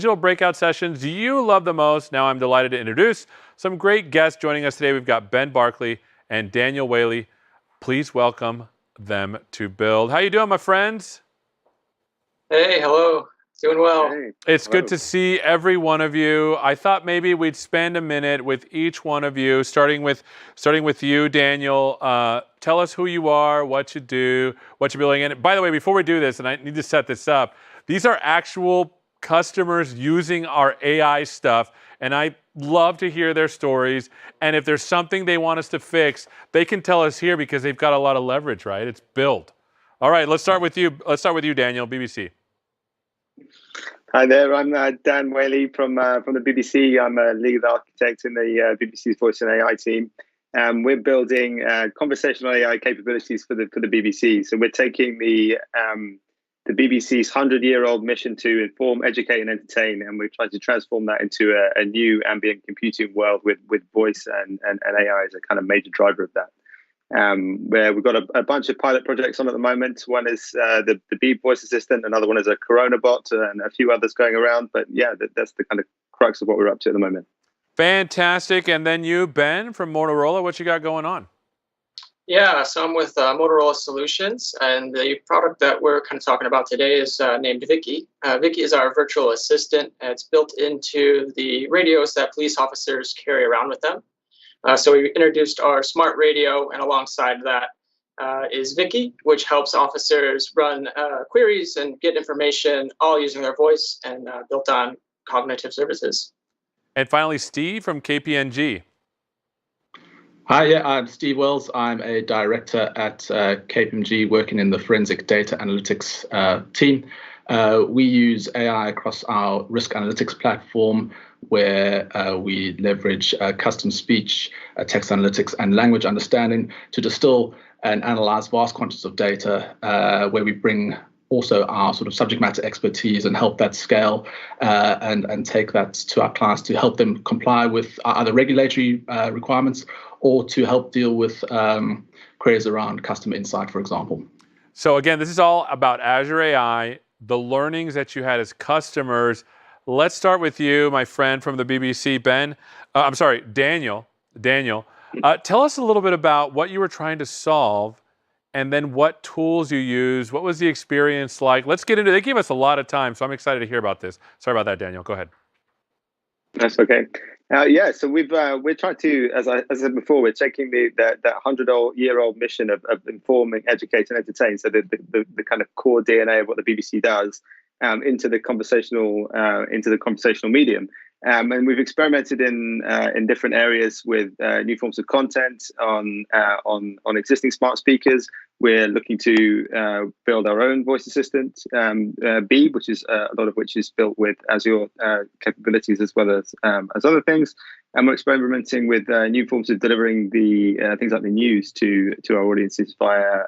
digital breakout sessions do you love the most? Now I'm delighted to introduce some great guests joining us today. We've got Ben Barkley and Daniel Whaley. Please welcome them to Build. How you doing, my friends? Hey, hello. Doing well. Hey, It's hello. good to see every one of you. I thought maybe we'd spend a minute with each one of you, starting with you, Daniel. Tell us who you are, what you do, what you're building. And by the way, before we do this, and I need to set this up, these are actual customers using our AI stuff, and I love to hear their stories. And if there's something they want us to fix, they can tell us here because they've got a lot of leverage, right? It's Build. All right, let's start with you. Let's start with you, Daniel, BBC. Hi there, I'm Dan Whaley from the BBC. I'm a lead architect in the BBC's Voice and AI team. We're building conversational AI capabilities for the BBC. So we're taking the BBC's 100-year-old mission to inform, educate, and entertain, and we're trying to transform that into a new ambient computing world with voice and AI as a kind of major driver of that. Where we've got a bunch of pilot projects on at the moment. One is the Beep voice assistant, another one is a Corona bot, and a few others going around. But yeah, that's the kind of crux of what we're up to at the moment. Fantastic. And then you, Ben, from Motorola, what you got going on? Yeah, so I'm with Motorola Solutions, and the product that we're kind of talking about today is named Vicky. Vicky is our virtual assistant. It's built into the radios that police officers carry around with them. So we introduced our smart radio, and alongside that is Vicky, which helps officers run queries and get information, all using their voice and built on cognitive services. And finally, Steve from KPMG. Hi, yeah, I'm Steve Wells. I'm a director at KPMG working in the forensic data analytics team. We use AI across our risk analytics platform, where we leverage custom speech, text analytics, and language understanding to distill and analyze vast quantities of data, where we bring also our sort of subject matter expertise and help that scale and take that to our clients to help them comply with either regulatory requirements or to help deal with queries around customer insight, for example. So again, this is all about Azure AI, the learnings that you had as customers. Let's start with you, my friend from the BBC, Daniel. Daniel, tell us a little bit about what you were trying to solve and then what tools you use. What was the experience like? Let's get into it. They gave us a lot of time, so I'm excited to hear about this. Sorry about that, Daniel. Go ahead. That's okay. Yeah, so we're trying to, as I said before, we're taking that 100-year-old mission of informing, educate, and entertain. So the kind of core DNA of what the BBC does into the conversational medium. And we've experimented in different areas with new forms of content on existing smart speakers. We're looking to build our own voice assistant, Beep, which is a lot of which is built with Azure capabilities as well as other things. And we're experimenting with new forms of delivering the things like the news to our audiences via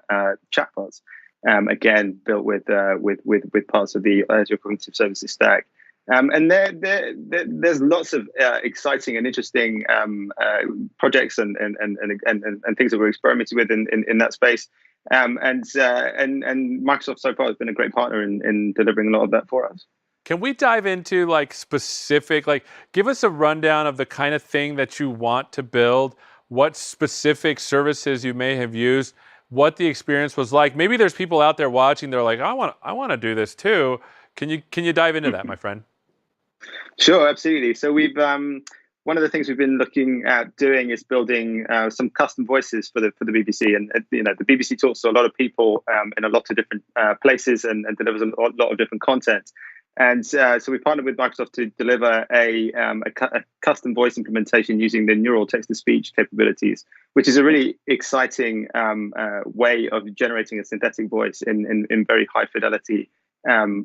chatbots. Again, built with parts of the Azure Cognitive Services stack. And there's lots of exciting and interesting projects and things that we're experimenting with in that space. And Microsoft so far has been a great partner in delivering a lot of that for us. Can we dive into give us a rundown of the kind of thing that you want to build, what specific services you may have used, what the experience was like? Maybe there's people out there watching, they're like, I want to do this too. Can you dive into that, my friend? Sure, absolutely. So we've one of the things we've been looking at doing is building some custom voices for the BBC, and the BBC talks to a lot of people in a lot of different places and delivers a lot of different content. And so we partnered with Microsoft to deliver a custom voice implementation using the neural text-to-speech capabilities, which is a really exciting way of generating a synthetic voice in very high fidelity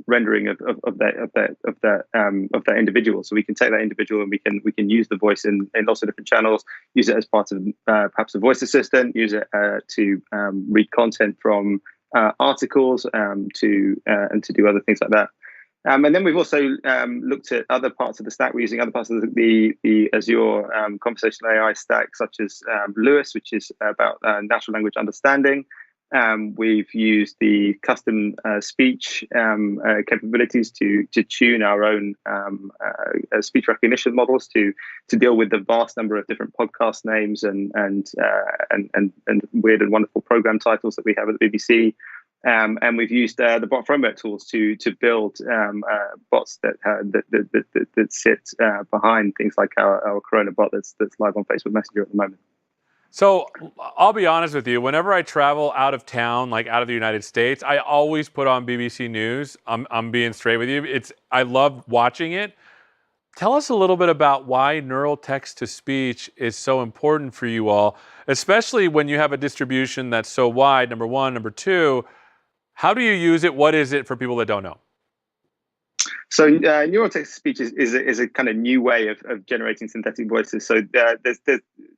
rendering of that individual. So we can take that individual and we can use the voice in lots of different channels. Use it as part of perhaps a voice assistant. Use it to read content from articles to do other things like that. And then we've also looked at other parts of the stack. We're using other parts of the Azure conversational AI stack, such as Lewis, which is about natural language understanding. We've used the custom speech capabilities to tune our own speech recognition models to deal with the vast number of different podcast names and weird and wonderful program titles that we have at the BBC. And we've used the bot framework tools to build bots that sit behind things like our Corona bot that's live on Facebook Messenger at the moment. So I'll be honest with you. Whenever I travel out of town, like out of the United States, I always put on BBC News. I'm being straight with you. I love watching it. Tell us a little bit about why neural text to speech is so important for you all, especially when you have a distribution that's so wide. Number one, number two, how do you use it? What is it for people that don't know? So neural text to speech is a kind of new way of generating synthetic voices. So there's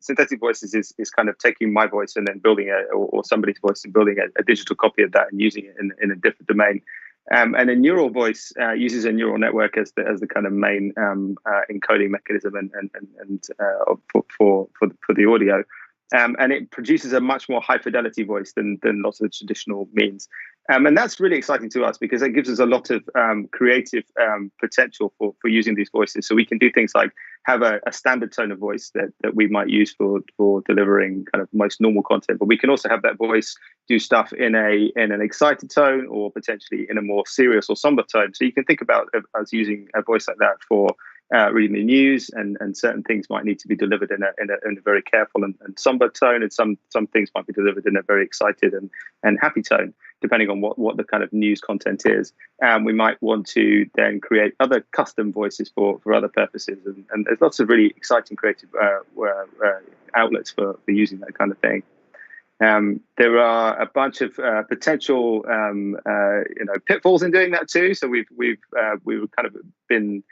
synthetic voices is kind of taking my voice and then building or somebody's voice and building a digital copy of that and using it in a different domain. And a neural voice uses a neural network as the kind of main encoding mechanism and for the audio. And it produces a much more high fidelity voice than lots of the traditional means. And that's really exciting to us because it gives us a lot of creative potential for using these voices. So we can do things like have a standard tone of voice that we might use for delivering kind of most normal content. But we can also have that voice do stuff in an excited tone or potentially in a more serious or somber tone. So you can think about us using a voice like that for reading the news, and certain things might need to be delivered in a very careful and somber tone, and some things might be delivered in a very excited and happy tone, depending on what the kind of news content is. We might want to then create other custom voices for other purposes, and there's lots of really exciting creative outlets for using that kind of thing. There are a bunch of potential pitfalls in doing that too. So we've kind of been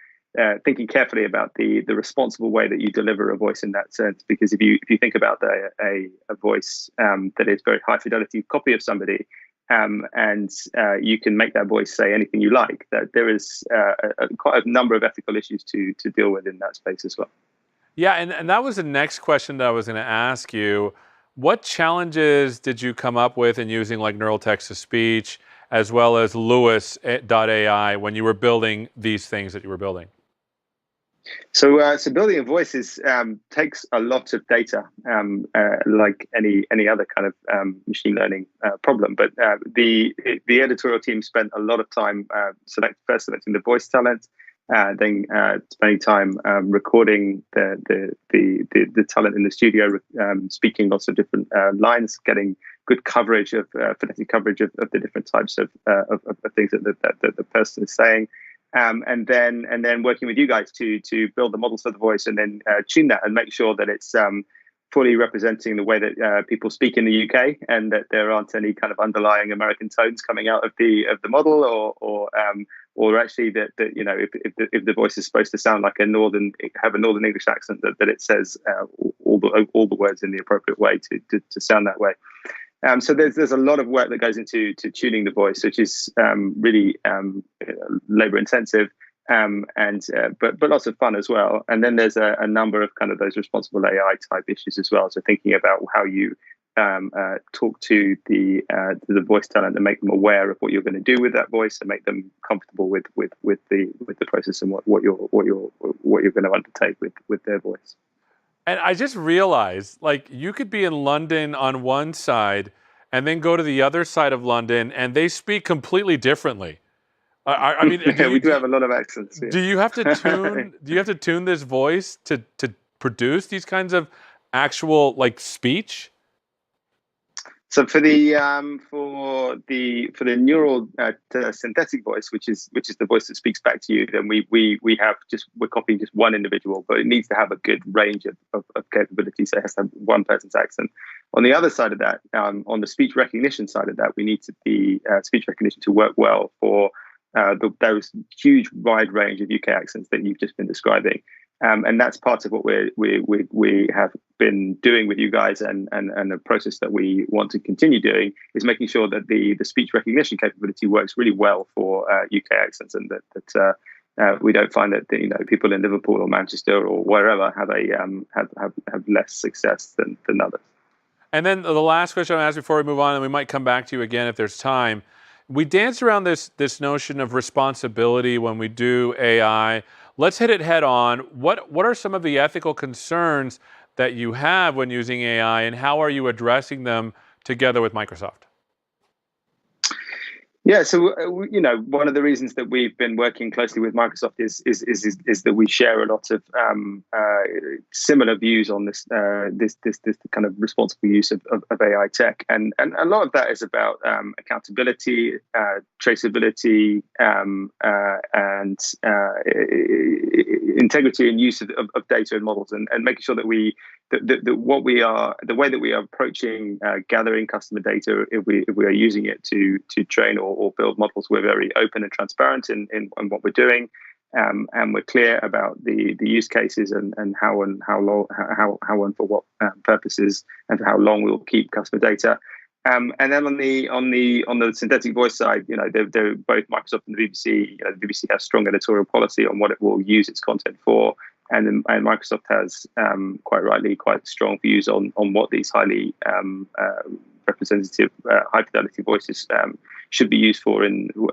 thinking carefully about the responsible way that you deliver a voice in that sense, because if you think about a voice that is very high fidelity copy of somebody, and you can make that voice say anything you like, that there is quite a number of ethical issues to deal with in that space as well. Yeah, and that was the next question that I was going to ask you. What challenges did you come up with in using like neural text to speech as well as Lewis.ai when you were building these things that you were building? So building a voice takes a lot of data, like any other kind of machine learning problem. But the editorial team spent a lot of time first selecting the voice talent, then spending time recording the talent in the studio, speaking lots of different lines, getting good coverage of phonetic coverage of the different types of things that the person is saying. And then working with you guys to build the models for the voice, and then tune that and make sure that it's fully representing the way that people speak in the UK, and that there aren't any kind of underlying American tones coming out of the model, or actually that if the voice is supposed to sound like have a Northern English accent, that it says all the words in the appropriate way to sound that way. So there's a lot of work that goes into tuning the voice, which is really labor intensive, but lots of fun as well. And then there's a number of kind of those responsible AI type issues as well. So thinking about how you talk to the voice talent and make them aware of what you're going to do with that voice, and make them comfortable with the process and what you're going to undertake with their voice. And I just realized, like, you could be in London on one side and then go to the other side of London and they speak completely differently. I mean, we do have a lot of accents. Yeah. Do you have to tune this voice to produce these kinds of actual like speech? So for the neural synthetic voice, which is the voice that speaks back to you, then we're copying just one individual, but it needs to have a good range of capabilities. So it has to have one person's accent. On the other side of that, on the speech recognition side of that, we need the speech recognition to work well for those huge wide range of UK accents that you've just been describing. And that's part of what we have been doing with you guys, and the process that we want to continue doing is making sure that the speech recognition capability works really well for UK accents, and that we don't find that people in Liverpool or Manchester or wherever have less success than others. And then the last question I'll ask before we move on, and we might come back to you again if there's time. We danced around this notion of responsibility when we do AI. Let's hit it head on. What are some of the ethical concerns that you have when using AI, and how are you addressing them together with Microsoft? Yeah, so one of the reasons that we've been working closely with Microsoft is that we share a lot of similar views on this kind of responsible use of AI tech, and a lot of that is about accountability, traceability, and integrity and use of data and models, and making sure that the way that we are approaching gathering customer data, if we are using it to train or build models, we're very open and transparent in what we're doing, and we're clear about the use cases and how and for what purposes and for how long we'll keep customer data. And then on the synthetic voice side, they're both Microsoft and the BBC. The BBC has strong editorial policy on what it will use its content for, and Microsoft has quite rightly quite strong views on what these highly representative, high fidelity voices should be used for in the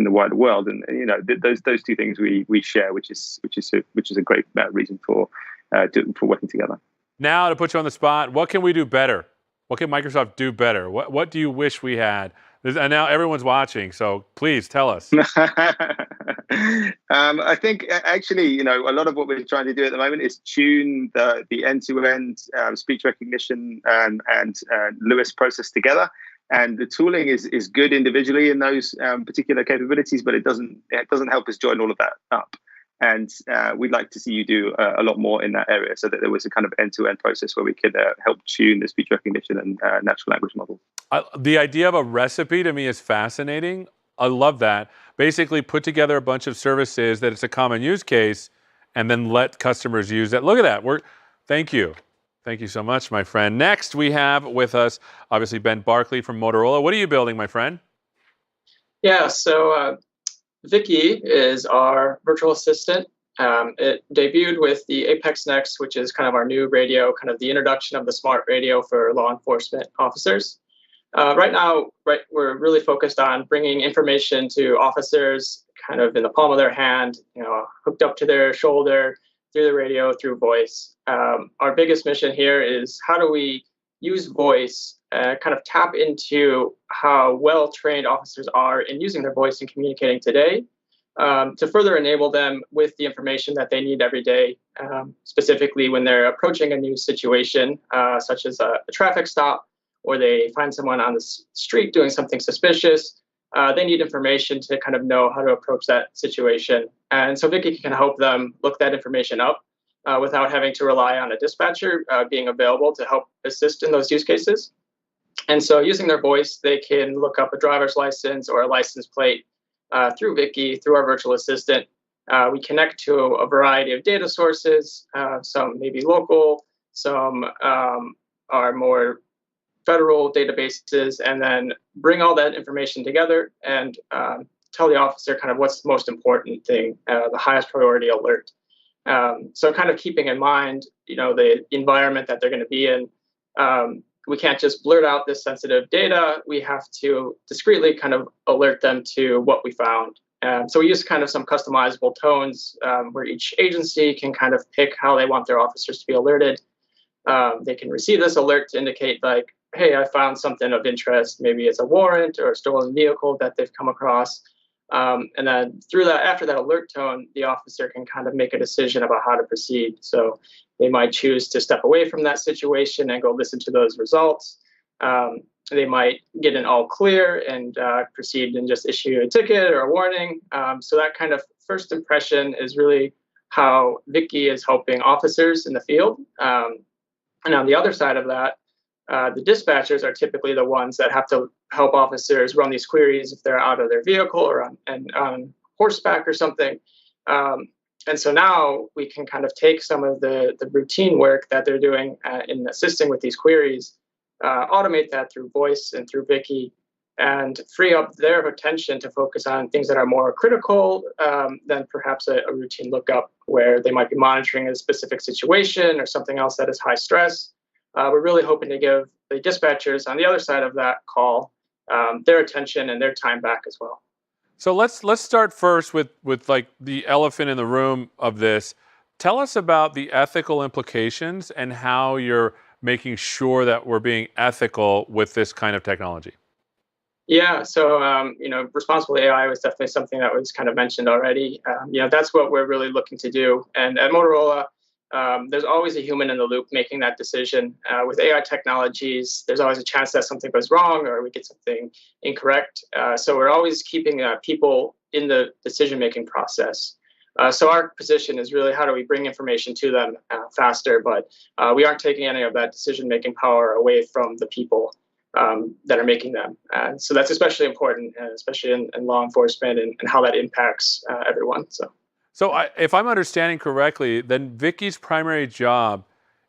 wider world. And those two things we share, which is a great reason for working together. Now, to put you on the spot, what can we do better? What can Microsoft do better? What do you wish we had? And now everyone's watching, so please tell us. I think actually, a lot of what we're trying to do at the moment is tune the end-to-end speech recognition and Lewis process together. And the tooling is good individually in those particular capabilities, but it doesn't help us join all of that up. And we'd like to see you do a lot more in that area, so that there was a kind of end-to-end process where we could help tune the speech recognition and natural language models. The idea of a recipe to me is fascinating. I love that. Basically, put together a bunch of services that it's a common use case, and then let customers use that. Look at that. Thank you. Thank you so much, my friend. Next, we have with us, obviously, Ben Barkley from Motorola. What are you building, my friend? Yeah, so Vicky is our virtual assistant. It debuted with the Apex Next, which is kind of our new radio, kind of the introduction of the smart radio for law enforcement officers. Right now, we're really focused on bringing information to officers kind of in the palm of their hand, hooked up to their shoulder, through the radio, through voice. Our biggest mission here is how do we use voice, kind of tap into how well-trained officers are in using their voice and communicating today, to further enable them with the information that they need every day, specifically when they're approaching a new situation, such as a traffic stop, or they find someone on the street doing something suspicious. They need information to kind of know how to approach that situation. And so Vicky can help them look that information up without having to rely on a dispatcher being available to help assist in those use cases. And so using their voice, they can look up a driver's license or a license plate through Vicky, through our virtual assistant. We connect to a variety of data sources, some maybe local, some are more federal databases, and then bring all that information together and tell the officer kind of what's the most important thing, the highest priority alert. So kind of keeping in mind, the environment that they're going to be in. We can't just blurt out this sensitive data. We have to discreetly kind of alert them to what we found. So we use kind of some customizable tones where each agency can kind of pick how they want their officers to be alerted. They can receive this alert to indicate like, hey, I found something of interest. Maybe it's a warrant or a stolen vehicle that they've come across. And then after that alert tone, the officer can kind of make a decision about how to proceed. So they might choose to step away from that situation and go listen to those results. They might get an all clear and proceed and just issue a ticket or a warning. So that kind of first impression is really how Vicky is helping officers in the field. And on the other side of that, the dispatchers are typically the ones that have to help officers run these queries if they're out of their vehicle or on horseback or something. And so now we can kind of take some of the routine work that they're doing in assisting with these queries, automate that through voice and through Vicky, and free up their attention to focus on things that are more critical than perhaps a routine lookup where they might be monitoring a specific situation or something else that is high stress. we're really hoping to give the dispatchers on the other side of that call their attention and their time back as well. So let's start first with like the elephant in the room of this. Tell us about the ethical implications and how you're making sure that we're being ethical with this kind of technology. Yeah, so responsible AI was definitely something that was kind of mentioned already. That's what we're really looking to do. And at Motorola, there's always a human in the loop making that decision. With AI technologies, there's always a chance that something goes wrong or we get something incorrect. So we're always keeping people in the decision-making process. So our position is really how do we bring information to them faster, but we aren't taking any of that decision-making power away from the people that are making them. So that's especially important, especially in law enforcement and how that impacts everyone. So if I'm understanding correctly, then Vicky's primary job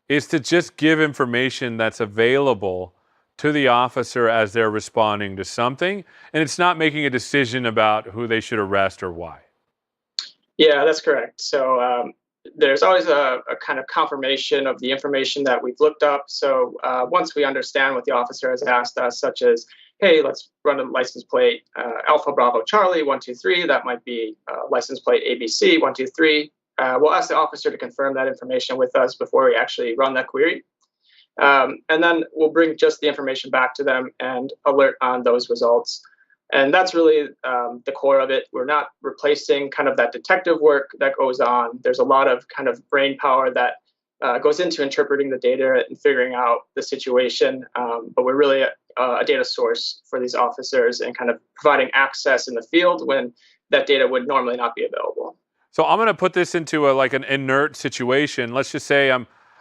is to just give information that's available to the officer as they're responding to something, and it's not making a decision about who they should arrest or why. Yeah, that's correct. So there's always a kind of confirmation of the information that we've looked up. So once we understand what the officer has asked us, such as, hey, let's run a license plate Alpha Bravo Charlie 123. That might be license plate ABC 123. We'll ask the officer to confirm that information with us before we actually run that query. And then we'll bring just the information back to them and alert on those results. And that's really the core of it. We're not replacing kind of that detective work that goes on. There's a lot of kind of brain power that goes into interpreting the data and figuring out the situation. But we're really a data source for these officers and kind of providing access in the field when that data would normally not be available. So I'm going to put this into like an inert situation. Let's just say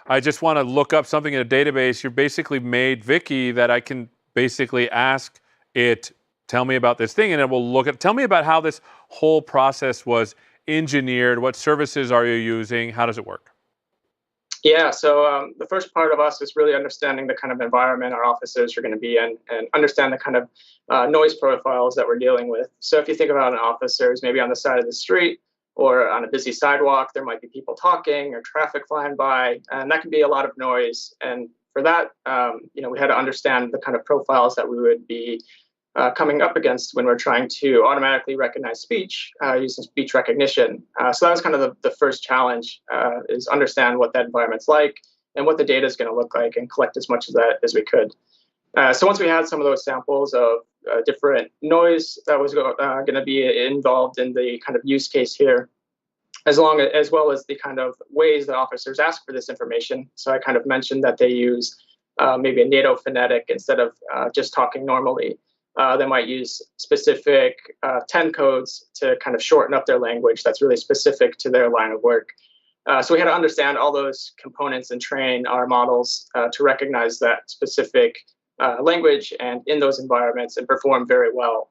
I just want to look up something in a database. You're basically made Vicky that I can basically ask it, tell me about this thing, and it will look at, tell me about how this whole process was engineered. What services are you using? How does it work? Yeah, so the first part of us is really understanding the kind of environment our officers are going to be in and understand the kind of noise profiles that we're dealing with. So if you think about an officer's maybe on the side of the street or on a busy sidewalk, there might be people talking or traffic flying by, and that can be a lot of noise. And for that, we had to understand the kind of profiles that we would be coming up against when we're trying to automatically recognize speech using speech recognition. So that was kind of the first challenge, is understand what that environment's like and what the data is going to look like and collect as much of that as we could. So once we had some of those samples of different noise that was going to be involved in the kind of use case here, as well as the kind of ways that officers ask for this information. So I kind of mentioned that they use maybe a NATO phonetic instead of just talking normally. They might use specific 10 codes to kind of shorten up their language that's really specific to their line of work. So we had to understand all those components and train our models to recognize that specific language and in those environments and perform very well.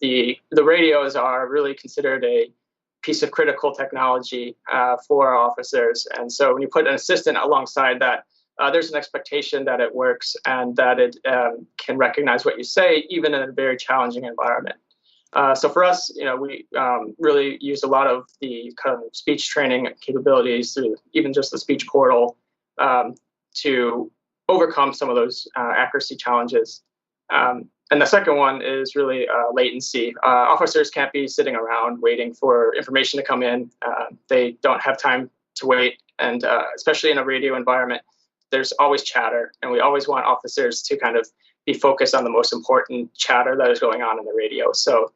The radios are really considered a piece of critical technology for our officers. And so when you put an assistant alongside that, there's an expectation that it works and that it can recognize what you say, even in a very challenging environment. So for us, we really use a lot of the kind of speech training capabilities through even just the speech portal to overcome some of those accuracy challenges. And the second one is really latency. Officers can't be sitting around waiting for information to come in. They don't have time to wait. And especially in a radio environment, there's always chatter, and we always want officers to kind of be focused on the most important chatter that is going on in the radio. So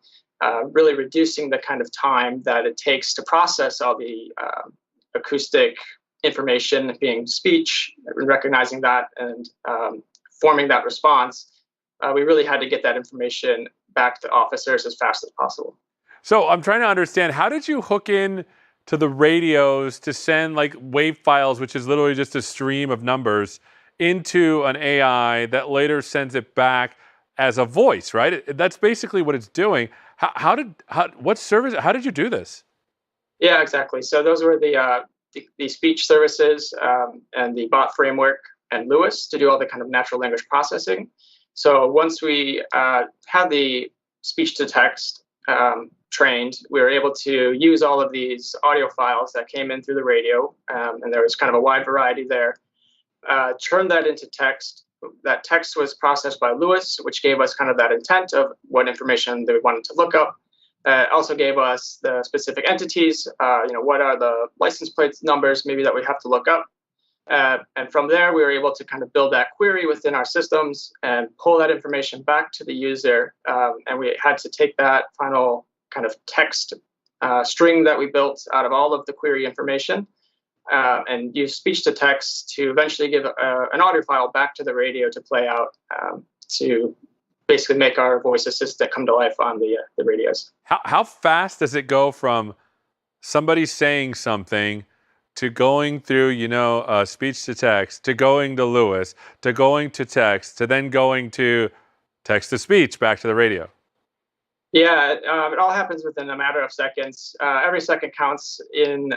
really reducing the kind of time that it takes to process all the acoustic information, being speech, recognizing that and forming that response, we really had to get that information back to officers as fast as possible. So I'm trying to understand, how did you hook in to the radios to send like wave files, which is literally just a stream of numbers, into an AI that later sends it back as a voice, right? That's basically what it's doing. How did you do this? Yeah, exactly. So those were the speech services and the bot framework and Lewis to do all the kind of natural language processing. So once we had the speech to text trained, we were able to use all of these audio files that came in through the radio, and there was kind of a wide variety there. turned that into text. That text was processed by Lewis, which gave us kind of that intent of what information that we wanted to look up. Also gave us the specific entities, what are the license plate numbers maybe that we have to look up. And from there, we were able to kind of build that query within our systems and pull that information back to the user. And we had to take that final kind of text string that we built out of all of the query information and use speech to text to eventually give an audio file back to the radio to play out to basically make our voice assistant come to life on the radios. How fast does it go from somebody saying something to going through, speech to text, to going to Lewis, to going to text, to then going to text to speech back to the radio? Yeah, it all happens within a matter of seconds. Every second counts in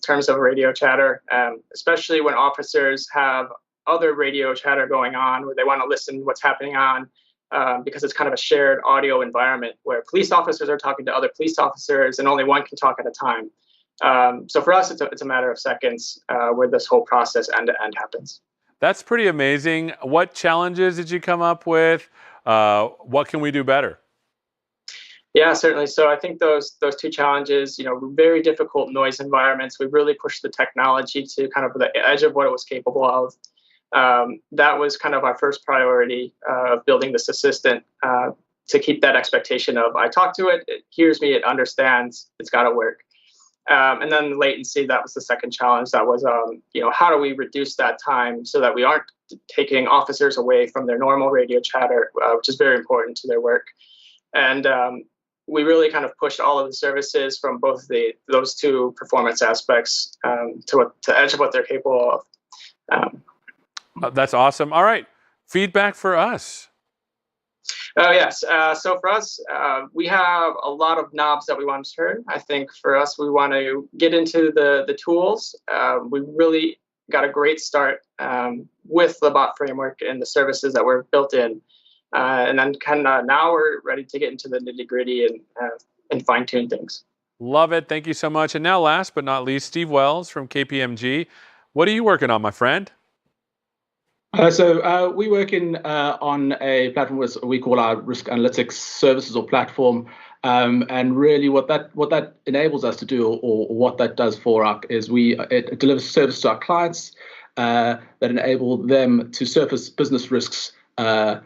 terms of radio chatter, especially when officers have other radio chatter going on where they want to listen to what's happening on, because it's kind of a shared audio environment where police officers are talking to other police officers and only one can talk at a time. So for us, it's a matter of seconds where this whole process end-to-end happens. That's pretty amazing. What challenges did you come up with? What can we do better? Yeah, certainly. So I think those two challenges, very difficult noise environments. We really pushed the technology to kind of the edge of what it was capable of. That was kind of our first priority of building this assistant to keep that expectation of I talk to it, it hears me, it understands, it's got to work. And then latency, that was the second challenge. That was, how do we reduce that time so that we aren't taking officers away from their normal radio chatter, which is very important to their work. And we really kind of pushed all of the services from both those two performance aspects to the edge of what they're capable of. That's awesome. All right. Feedback for us. Oh, yes. So for us, we have a lot of knobs that we want to turn. I think for us, we want to get into the tools. We really got a great start with the bot framework and the services that were built in. And then kind of now we're ready to get into the nitty gritty and fine tune things. Love it. Thank you so much. And now last but not least, Steve Wells from KPMG. What are you working on, my friend? So we work on a platform we call our risk analytics services or platform. And really what that enables us to do or what that does for us is it delivers service to our clients that enable them to surface business risks that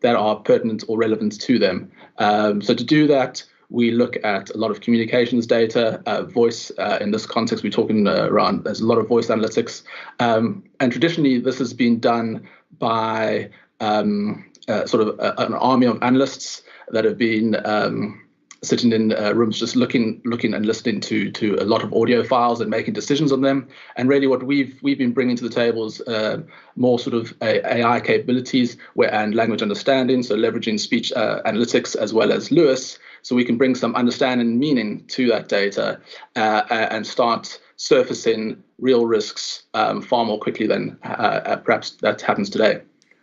are pertinent or relevant to them. So to do that, we look at a lot of communications data, voice. In this context, we're talking around, there's a lot of voice analytics. And traditionally, this has been done by sort of an army of analysts that have been sitting in rooms just looking and listening to a lot of audio files and making decisions on them. And really what we've been bringing to the table is more sort of AI capabilities and language understanding, so leveraging speech analytics as well as Lewis, so we can bring some understanding and meaning to that data and start surfacing real risks far more quickly than perhaps that happens today.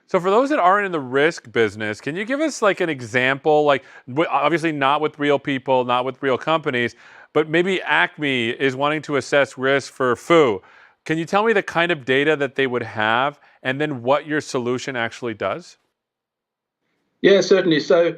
So for those that aren't in the risk business, can you give us like an example, like obviously not with real people, not with real companies, but maybe Acme is wanting to assess risk for foo. Can you tell me the kind of data that they would have and then what your solution actually does? Yeah, certainly. So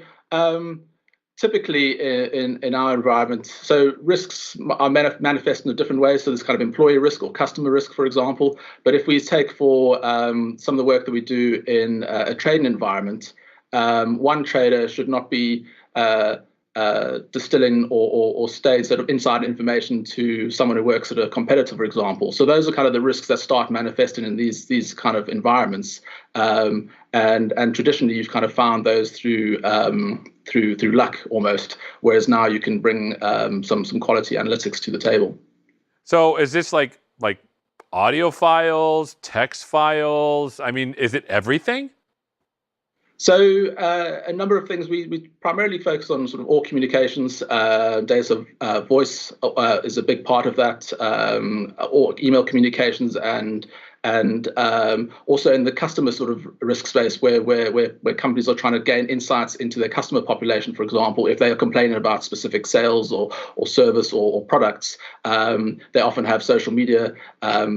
typically in our environment, so risks are manifest in a different way. So there's kind of employee risk or customer risk, for example. But if we take for some of the work that we do in a trading environment, one trader should not be distilling or staying sort of inside information to someone who works at a competitor, for example. So those are kind of the risks that start manifesting in these kind of environments. And traditionally, you've kind of found those through luck almost, whereas now you can bring some quality analytics to the table. So is this like audio files, text files? I mean, is it everything? So a number of things. We primarily focus on sort of all communications. Data of voice is a big part of that, or email communications and and also in the customer sort of risk space where companies are trying to gain insights into their customer population, for example, if they are complaining about specific sales or service or products, they often have social media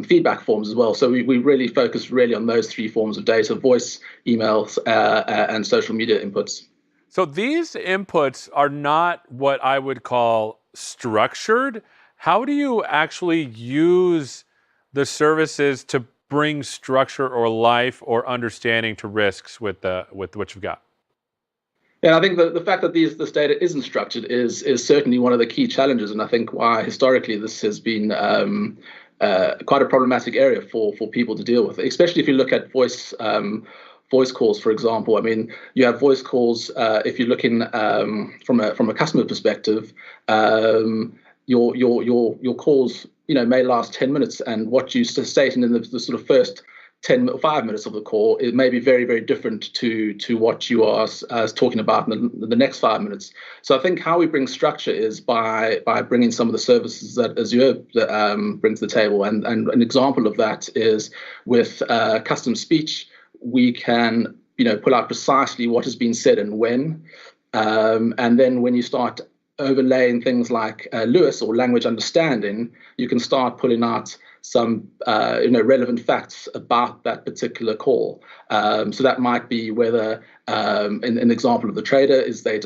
feedback forms as well. So we really focus on those three forms of data: voice, emails, and social media inputs. So these inputs are not what I would call structured. How do you actually use the services to bring structure or life or understanding to risks with what you've got? Yeah, I think the fact that this data isn't structured is certainly one of the key challenges, and I think why historically this has been quite a problematic area for people to deal with, especially if you look at voice calls, for example. I mean, you have voice calls. If you're looking from a customer perspective, your calls may last 10 minutes, and what you state in the sort of first 5 minutes of the call, it may be very, very different to what you are talking about in the next 5 minutes. So I think how we bring structure is by bringing some of the services that Azure brings to the table, and an example of that is with custom speech. We can pull out precisely what has been said and when, and then when you start overlaying things like Lewis or language understanding, you can start pulling out some relevant facts about that particular call. So that might be whether, in an example of the trader, is they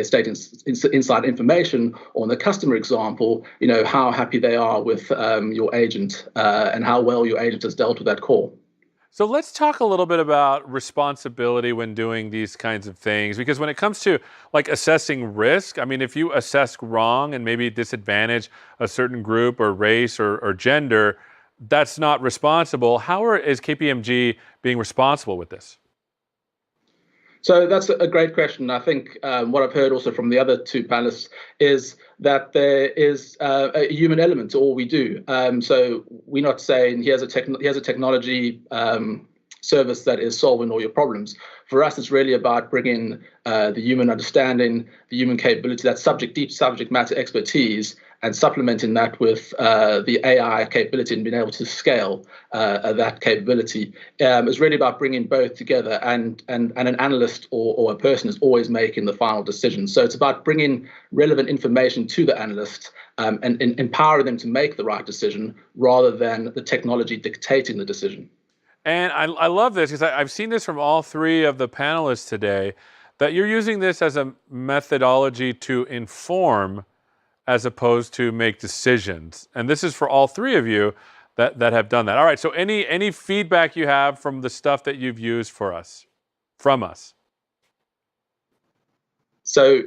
state inside information, or in the customer example, how happy they are with your agent and how well your agent has dealt with that call. So let's talk a little bit about responsibility when doing these kinds of things, because when it comes to like assessing risk, I mean, if you assess wrong and maybe disadvantage a certain group or race or gender, that's not responsible. How is KPMG being responsible with this? So that's a great question. I think what I've heard also from the other two panelists is that there is a human element to all we do. So we're not saying here's a technology service that is solving all your problems. For us, it's really about bringing the human understanding, the human capability, that deep subject matter expertise, and supplementing that with the AI capability and being able to scale that capability. It's really about bringing both together, and an analyst or a person is always making the final decision. So it's about bringing relevant information to the analyst and empowering them to make the right decision rather than the technology dictating the decision. And I love this because I've seen this from all three of the panelists today, that you're using this as a methodology to inform as opposed to make decisions. And this is for all three of you that have done that. All right, so any feedback you have from the stuff that you've used from us? So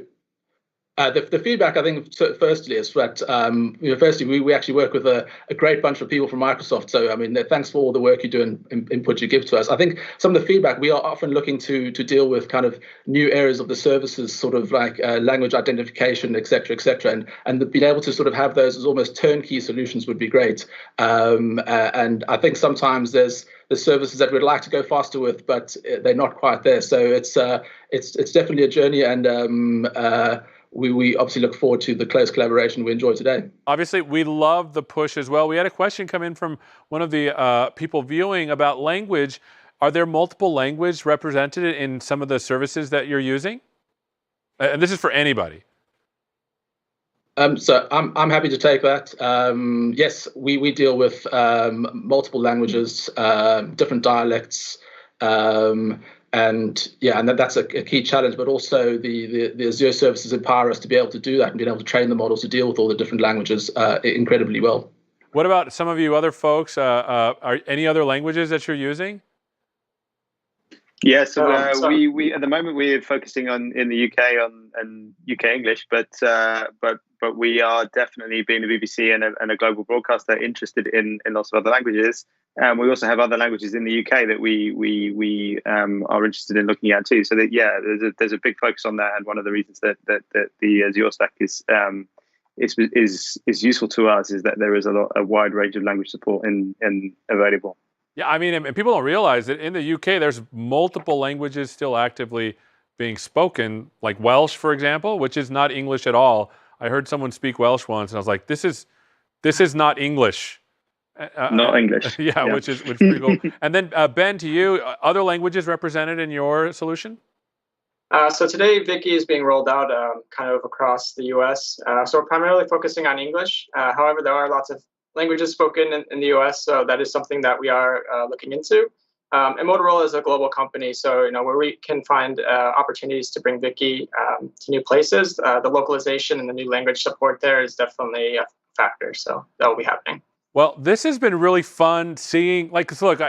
the feedback, I think, firstly, is that firstly we actually work with a great bunch of people from Microsoft. So I mean, thanks for all the work you do and input you give to us. I think some of the feedback, we are often looking to deal with kind of new areas of the services, sort of like language identification, et cetera, and being able to sort of have those as almost turnkey solutions would be great. And I think sometimes there's the services that we'd like to go faster with, but they're not quite there. So it's definitely a journey, and we obviously look forward to the close collaboration we enjoyed today. Obviously, we love the push as well. We had a question come in from one of the people viewing about language. Are there multiple languages represented in some of the services that you're using? And this is for anybody. So I'm happy to take that. Yes, we deal with multiple languages, different dialects. And that's a key challenge, but also the Azure services empower us to be able to do that and be able to train the models to deal with all the different languages incredibly well. What about some of you other folks? Are any other languages that you're using? Yeah, so we at the moment we're focusing on in the UK on UK English, but we are definitely, being a BBC and a global broadcaster, interested in lots of other languages. We also have other languages in the UK that we are interested in looking at too. So that, there's a big focus on that, and one of the reasons that the Azure stack is useful to us is that there is a wide range of language support in available. Yeah, I mean, and people don't realize that in the UK, there's multiple languages still actively being spoken, like Welsh, for example, which is not English at all. I heard someone speak Welsh once, and I was like, this is not English. Not English. Yeah, which is pretty cool. And then Ben, to you, other languages represented in your solution? So today, Vicky is being rolled out kind of across the U.S. So we're primarily focusing on English. However, there are lots of languages spoken in the U.S., so that is something that we are looking into. And Motorola is a global company, so where we can find opportunities to bring Vicky to new places, the localization and the new language support there is definitely a factor. So that will be happening. Well, this has been really fun seeing. So look,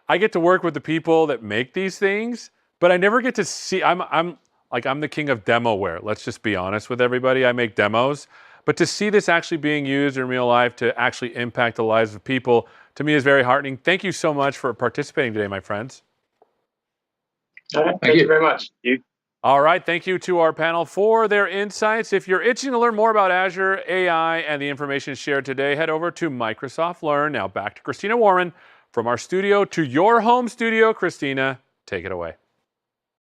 I get to work with the people that make these things, but I never get to see. I'm the king of demoware. Let's just be honest with everybody. I make demos, but to see this actually being used in real life to actually impact the lives of people, to me, is very heartening. Thank you so much for participating today, my friends. All right, thank you very much. All right, thank you to our panel for their insights. If you're itching to learn more about Azure AI and the information shared today, head over to Microsoft Learn. Now back to Christina Warren from our studio to your home studio. Christina, take it away.